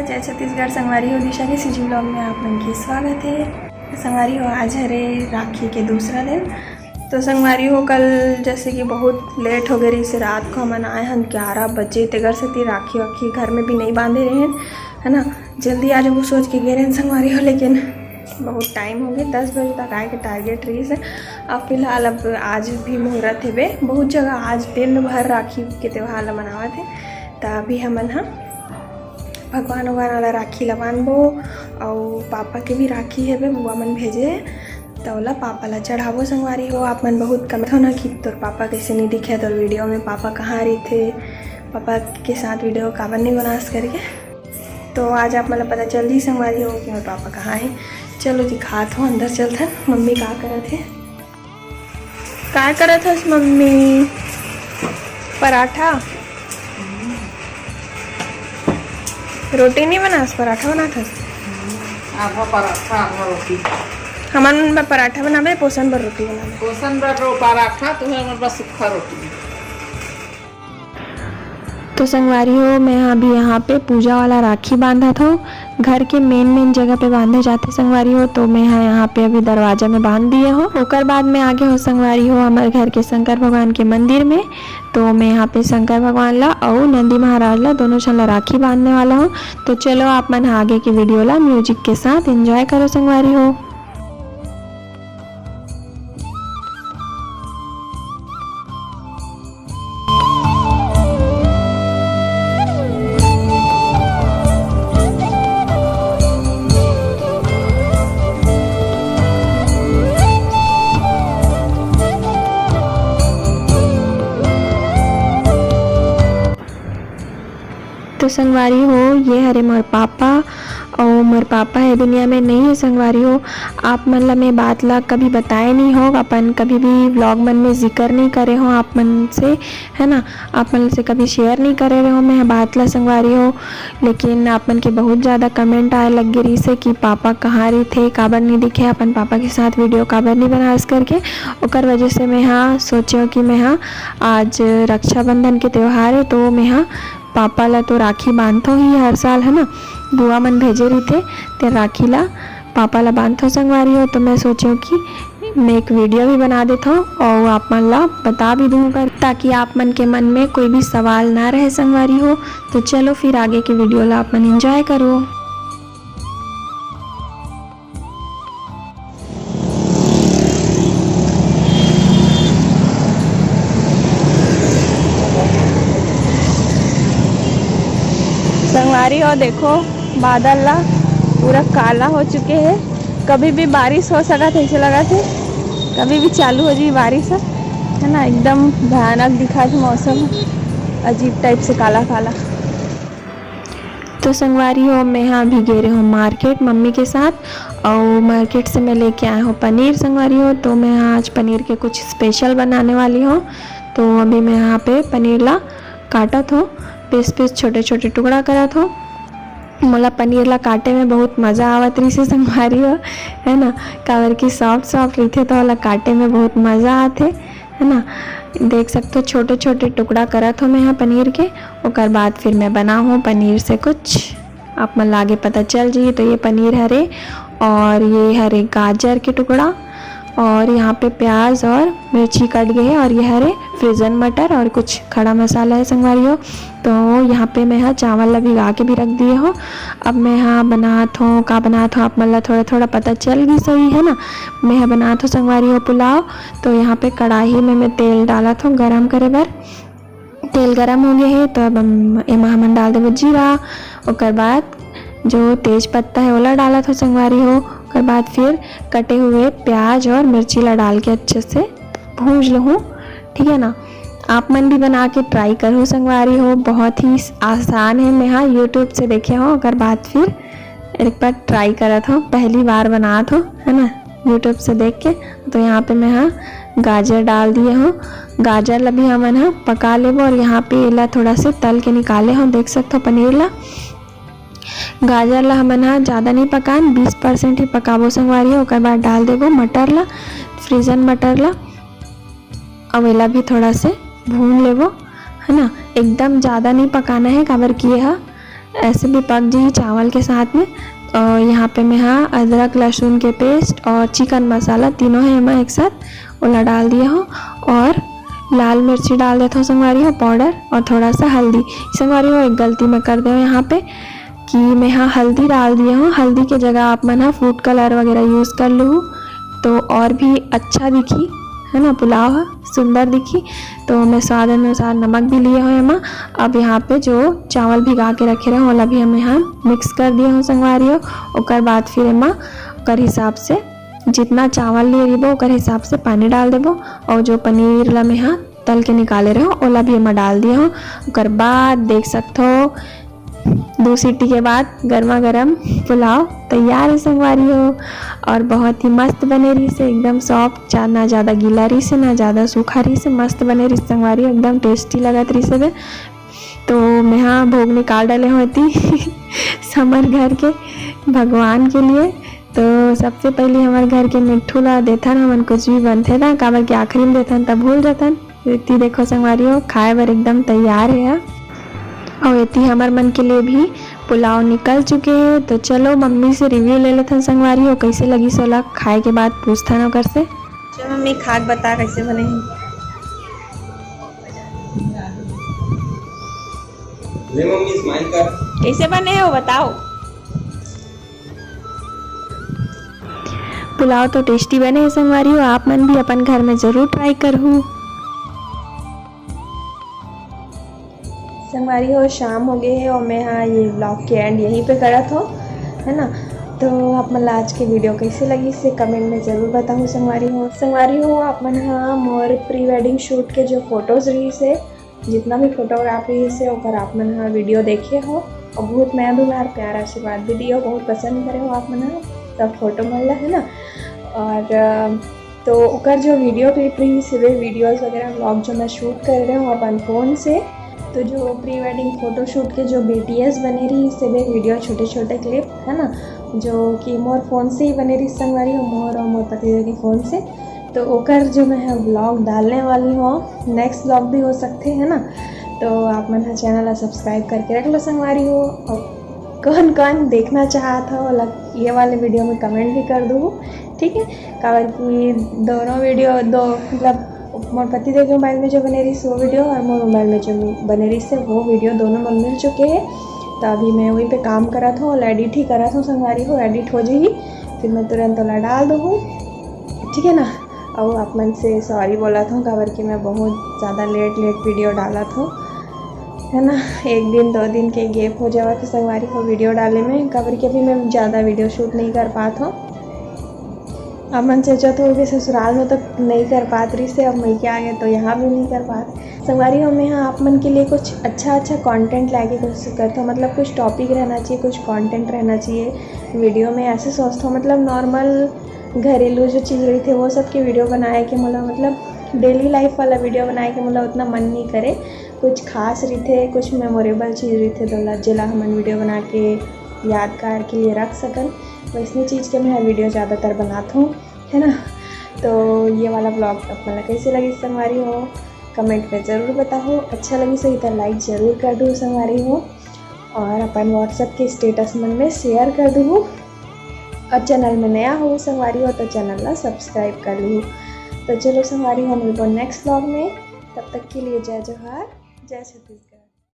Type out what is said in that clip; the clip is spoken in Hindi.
जय छत्तीसगढ़। संगवारी हो दिशा के सीजी ब्लॉग में आप मन के स्वागत है। संगवारी हो आज हरे राखी के दूसरा दिन। तो संगवारी हो कल जैसे कि बहुत लेट हो गई से रात को हम आए हैं 11 बजे तेगर से राखी वाखी घर में भी नहीं बांधे रहे हैं, है ना। जल्दी आज वो सोच के गए रहे संगवारी हो, लेकिन बहुत टाइम हो गया। 10 बजे तक आए के टारगेट रही से। अब फिलहाल अब आज भी मुहूर्त है बे बहुत जगह, आज दिन भर राखी के त्यौहार मनावा थे। तो अभी हमन हाँ भगवान वाला राखी ला बांधबो और पापा के भी राखी है बे बुआ मन भेजे तो ओला पापा ला चढ़ाबो। संगवारी हो आप मन बहुत कमेंट हो ना कि तोर पापा कैसे नहीं दिखे तो वीडियो में पापा कहाँ रही थे, पापा के साथ वीडियो काबर नहीं बनास करके। तो आज आप मतलब पता चल जी संगवारी हो कि मेरे पापा कहाँ है। चलो दिखात हो, अंदर चलते। मम्मी का करत है, का करत हस मम्मी? पराठा रोटी नहीं बनास, पराठा बनात हस? आधा पराठा आधा रोटी। हमन पराठा बनाबे, पोषण बर रोटी बनाबे। पोषण बर पराठा तो है हमारे पास सूखा रोटी। तो संगवारी हो मैं अभी यहाँ पे पूजा वाला राखी बांधा था। घर के मेन जगह पे बांधे जाते संगवारी हो, तो मैं यहाँ पे अभी दरवाजा में बांध दिए हो। ओकर बाद में आगे हो संगवारी हो हमारे घर के शंकर भगवान के मंदिर में। तो मैं यहाँ पे शंकर भगवान ला और नंदी महाराज ला दोनों छन ला राखी बांधने वाला हूँ। तो चलो आप मन आगे की वीडियो ला म्यूजिक के साथ एंजॉय करो संगवारी हो। तो संगवारी हो ये हरे मोर पापा और मोर पापा है दुनिया में नहीं है संगवारी हो। आप मन ला मैं बात ला कभी बताए नहीं हो, अपन कभी भी व्लॉग मन में जिक्र नहीं करे हो आप मन से, है ना। आप मन से कभी शेयर नहीं करे रहे हो मैं बात ला संगवारी हो। लेकिन आप मन के बहुत ज़्यादा कमेंट आए लग गई से कि पापा कहाँ रही थे, काबर नहीं दिखे, अपन पापा के साथ वीडियो काबर नहीं बनास करके। ओकर वजह से मैं हाँ सोचो कि मैं हाँ आज रक्षाबंधन के त्यौहार है तो मैं हाँ पापा ला तो राखी बांधतो ही हर साल, है ना। बुआ मन भेजे रही थे ते राखी ला पापा ला बांधतो संगवारी हो। तो मैं सोचो कि मैं एक वीडियो भी बना देता हूँ और आप मन ला बता भी दूँगा ताकि आप मन के मन में कोई भी सवाल ना रहे संगवारी हो। तो चलो फिर आगे की वीडियो ला आप मन एंजॉय करो। संगवारी हो देखो बादल ला पूरा काला हो चुके हैं। कभी भी बारिश हो सका था, ऐसे लगा थे कभी भी चालू हो जाए बारिश, है ना। एकदम भयानक दिखा था मौसम, अजीब टाइप से काला काला। तो संगवारी हो मैं यहाँ अभी गए रही हूँ मार्केट मम्मी के साथ और मार्केट से मैं लेके आया हूँ पनीर संगवारी हो। तो मैं यहाँ आज पनीर के कुछ स्पेशल बनाने वाली हूँ। तो अभी मैं यहाँ पे पनीर ला काटत हूँ, पीस छोटे छोटे टुकड़ा करत हो। मोला पनीर ला काटे में बहुत मज़ा आवत रही से संगवारी हो, है ना। काबर की सॉफ्ट रही थे तो ओला काटे में बहुत मज़ा आते, है ना। देख सकते हो छोटे छोटे टुकड़ा करत हो मैं यहाँ पनीर के। ओकर बाद फिर मैं बनाऊँ पनीर से कुछ आप मन आगे पता चल जाइए। तो ये पनीर हरे और ये हरे गाजर के टुकड़ा और यहाँ पे प्याज और मिर्ची कट गए हैं और ये हरे फ्रोजन मटर और कुछ खड़ा मसाला है संगवारी हो। तो यहाँ पे मैं यहाँ चावल ला भिगा के भी रख दिए हो। अब मैं यहाँ बनात हूँ का बनात हूँ आप मन ला थोड़ा थोड़ा पता चल भी सही, है ना। मैं यहाँ बनात हूँ संगवारी हो पुलाव। तो यहाँ पे कढ़ाई में मैं तेल डालत हूँ गरम करे बर। तेल गरम हो गया है तो अब एमा हमन डाल देबो जीरा। ओकर बाद जो तेज पत्ता है ओला डालत हो संगवारी हो। ओकर बाद फिर कटे हुए प्याज और मिर्ची ला डाल के अच्छे से भूंज लूँ, ठीक है ना। आप मन भी बना के ट्राई करो संगवारी हो, बहुत ही आसान है। मैं हाँ यूट्यूब से देखे हो ओकर बाद फिर एक बार ट्राई करत हो, पहली बार बनात हो, है ना, यूट्यूब से देख के। तो यहाँ पे मैं हाँ गाजर डाल दिए हो। गाजर ला भी हमन हाँ पका लेबो और यहाँ पे ला थोड़ा से तल के निकाले हो। देख सकते हो पनीर ला गाजर ला हमन हाँ ज़्यादा नहीं पकान, 20% ही पकाबो संगवारी हो। ओकर बाद डाल देबो मटर ला, फ्रोजन मटर ला, और एला भी थोड़ा से भून लेबो, है ना। एकदम ज़्यादा नहीं पकाना है काबर कि यह ऐसे भी पक जी चावल के साथ में। और यहाँ पे मैं हाँ अदरक लहसुन के पेस्ट और चिकन मसाला तीनों है मैं एक साथ ओला डाल दिया हूँ। और लाल मिर्ची डाल देता हूँ संगवारी हो पाउडर, और थोड़ा सा हल्दी। संगवारी हो एक गलती मैं कर दे यहाँ पे कि मैं हाँ हल्दी डाल दिया हूँ। हल्दी के जगह आप मन हाँ फूड कलर वगैरह यूज़ कर लूँ तो और भी अच्छा दिखी है ना, पुलाव सुंदर दिखी। तो मैं स्वाद अनुसार नमक भी लिए हुए माँ। अब यहाँ पे जो चावल भिगा के रखे रहे वाला भी हम यहाँ मिक्स कर दिए हूँ संगवारी हो। ओकर बाद फिर माँ ओकर हिसाब से जितना चावल लिए रही ओकर हिसाब से पानी डाल देबो। और जो पनीर ला मैं यहाँ तल के निकाले रहो ओला भी मैं डाल दिया हूँ। ओकर बाद देख सकते हो 2 सीटी के बाद गर्मा गर्म पुलाव तैयार है संगवारी हो। और बहुत ही मस्त बने रही से, एकदम सॉफ्ट, ना ज़्यादा गीला रही से ना ज़्यादा सूखा रही से, मस्त बने रही संगवारी हो, एकदम टेस्टी लगत रही से। तो मैं हाँ भोग निकाल डाले होती समर घर के भगवान के लिए। तो सबसे पहले हमारे घर के मिट्ठू ला देथन हमन कुछ भी बनते था काबर के आखिरी में देथन तब भूल जातन। इतनी देखो संगवारी हो खाए बर एकदम तैयार है। और इतनी हमार मन के लिए भी पुलाव निकल चुके हैं। तो चलो मम्मी से रिव्यू ले लेते हैं संगवारी हो कैसे लगी सोला खाए के बाद पूछता ना कर से। चलो मम्मी खा के बता कैसे बने हैं। ले मम्मी स्माइल कर। कैसे बने हो बताओ। पुलाव तो टेस्टी बने हैं संगवारी हो, आप मन भी अपन घर में ज़रूर ट्राई करूँ। संगवारी हो शाम हो गए है और मैं हाँ ये ब्लॉग के एंड यहीं पे करा था है ना। तो आप मन आज के वीडियो कैसे लगी इसे कमेंट में ज़रूर बताऊँ संगवारी हो आप मन हाँ मोर प्री वेडिंग शूट के जो फोटोज़ रही से जितना भी फोटोग्राफी से ओकर आप मन हाँ वीडियो देखे हो और बहुत मैं दुलार प्यार आशीर्वाद भी दियो, बहुत पसंद करे हो आप मन हाँ तब फोटो मिल है ना। और तो ओकर जो वीडियो क्लिप रही से वे वीडियोज़ वगैरह व्लॉग जो मैं शूट कर रहे हूँ अपन फ़ोन से। तो जो प्री वेडिंग फ़ोटोशूट के जो BTS बने रही से वे वीडियो छोटे छोटे क्लिप है ना जो कि मोर फ़ोन से ही बने रही संगवारी हो मोर और मोर पतिदेव के फ़ोन से। तो ओकर जो मैं व्लॉग डालने वाली हूँ नेक्स्ट व्लॉग भी हो सकते हैं ना। तो आप मन चैनल सब्सक्राइब करके रख लो संगवारी हो। और कौन कौन देखना चाहता हो अलग ये वाले वीडियो में कमेंट भी कर दूँ ठीक है। काबर की दोनों वीडियो दो मतलब मोर पतिदेव के मोबाइल में जो बने रही वो वीडियो और मोर मोबाइल में जो बने रही से वो वीडियो दोनों मन मिल चुके हैं। तो अभी मैं वहीं पे काम करा था और एडिट ही करा था संगवारी हो, एडिट हो जाएगी फिर मैं तुरंत ओला डाल दूँ ठीक है ना। और आप मन से सॉरी बोला था काबर कि मैं बहुत ज़्यादा लेट वीडियो डाला था है ना। 1 दिन 2 दिन के गैप हो जावा था संगवारी को वीडियो डाले में काबर कि अभी मैं ज़्यादा वीडियो शूट नहीं कर पाता हूँ। अब मन सोचा तो कि ससुराल में तो नहीं कर पाती रही से अब मैं क्या आ गया तो यहाँ भी नहीं कर पाते संगवारी हो। मैं हाँ आप मन के लिए कुछ अच्छा कंटेंट लाके कोशिश करता हूँ, मतलब कुछ टॉपिक रहना चाहिए, कुछ कंटेंट रहना चाहिए वीडियो में। ऐसे सोचता हूँ मतलब नॉर्मल घरेलू जो चीज़ रही थे वो सब की वीडियो बनाए के मतलब डेली लाइफ वाला वीडियो बनाए के मतलब उतना मन नहीं करे। कुछ खास रही थे कुछ मेमोरेबल चीज़ रही थे तो जिला हम वीडियो बना के यादगार के लिए रख सकन वैसनी चीज़ के मैं वीडियो ज़्यादातर बनाता हूँ है ना। तो ये वाला ब्लॉग अपना कैसे लगी संगवारी हो कमेंट में ज़रूर बताओ। अच्छा लगी सही तो लाइक ज़रूर कर दूँ संगवारी हो और अपन व्हाट्सएप के स्टेटस मन में शेयर कर दूँ। और चैनल में नया हो संगवारी हो तो चैनल ला सब्सक्राइब कर लूँ। तो चलो संगवारी हो मिलबो नेक्स्ट ब्लॉग में, तब तक के लिए जय जोहार जय छत्तीसगढ़।